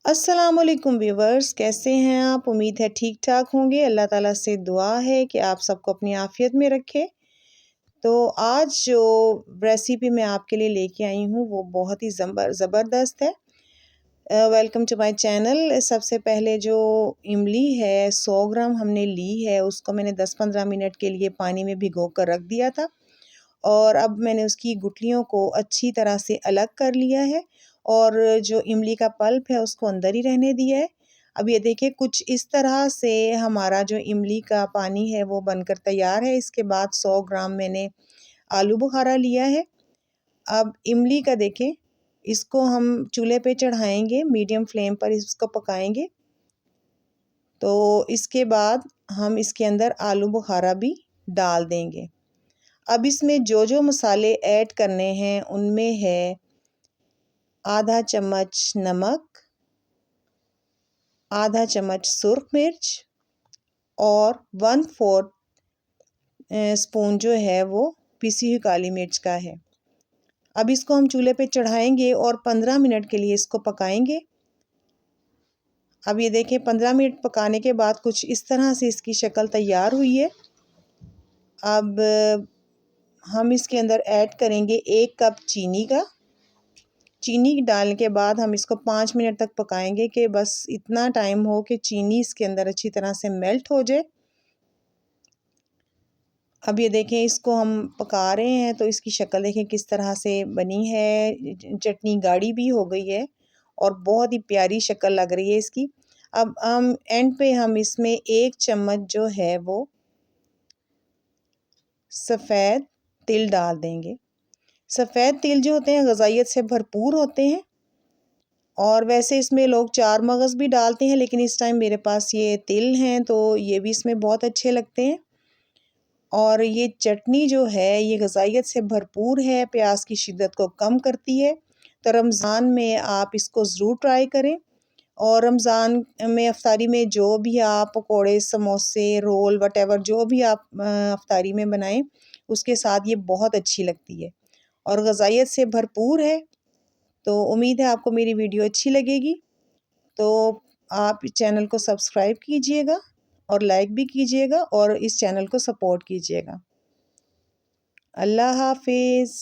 अस्सलामुअलैकुम व्यूवर्स, कैसे हैं आप। उम्मीद है ठीक ठाक होंगे। अल्लाह ताला से दुआ है कि आप सबको अपनी आफियत में रखे। तो आज जो रेसिपी मैं आपके लिए लेके आई हूँ वो बहुत ही ज़बरदस्त है। Welcome to my channel. सबसे पहले जो इमली है 100 ग्राम हमने ली है, उसको मैंने 10-15 मिनट के लिए पानी में भिगो कर रख दिया था और अब मैंने उसकी गुठलियों को अच्छी तरह से अलग कर लिया है और जो इमली का पल्प है उसको अंदर ही रहने दिया है। अब ये देखिए कुछ इस तरह से हमारा जो इमली का पानी है वो बनकर तैयार है। इसके बाद 100 ग्राम मैंने आलू बुखारा लिया है। अब इमली का देखें, इसको हम चूल्हे पे चढ़ाएंगे, मीडियम फ्लेम पर इसको पकाएंगे। तो इसके बाद हम इसके अंदर आलू बुखारा भी डाल देंगे। अब इसमें जो जो मसाले ऐड करने हैं उनमें है आधा चम्मच नमक, आधा चम्मच सुर्ख मिर्च और 1/4 स्पून जो है वो पिसी हुई काली मिर्च का है। अब इसको हम चूल्हे पे चढ़ाएंगे और 15 मिनट के लिए इसको पकाएंगे। अब ये देखें 15 मिनट पकाने के बाद कुछ इस तरह से इसकी शक्ल तैयार हुई है। अब हम इसके अंदर ऐड करेंगे 1 कप चीनी का। चीनी डालने के बाद हम इसको 5 मिनट तक पकाएंगे कि बस इतना टाइम हो कि चीनी इसके अंदर अच्छी तरह से मेल्ट हो जाए। अब ये देखें इसको हम पका रहे हैं तो इसकी शक्ल देखें किस तरह से बनी है। चटनी गाढ़ी भी हो गई है और बहुत ही प्यारी शक्ल लग रही है इसकी। अब हम एंड पे हम इसमें 1 चम्मच जो है वो सफ़ेद तिल डाल देंगे। सफ़ेद तिल जो होते हैं ग़ज़ाइयत से भरपूर होते हैं और वैसे इसमें लोग 4 मगज़ भी डालते हैं, लेकिन इस टाइम मेरे पास ये तिल हैं तो ये भी इसमें बहुत अच्छे लगते हैं। और ये चटनी जो है ये ग़ज़ाइयत से भरपूर है, प्यास की शिद्दत को कम करती है। तो रमज़ान में आप इसको ज़रूर ट्राई करें। और रमज़ान में अफ्तारी में जो भी आप पकोड़े, समोसे, रोल वटेवर जो भी आप अफ्तारी में बनाएं उसके साथ ये बहुत अच्छी लगती है और ग़ज़ाइयत से भरपूर है। तो उम्मीद है आपको मेरी वीडियो अच्छी लगेगी। तो आप इस चैनल को सब्सक्राइब कीजिएगा और लाइक भी कीजिएगा और इस चैनल को सपोर्ट कीजिएगा। अल्लाह हाफ़िज़।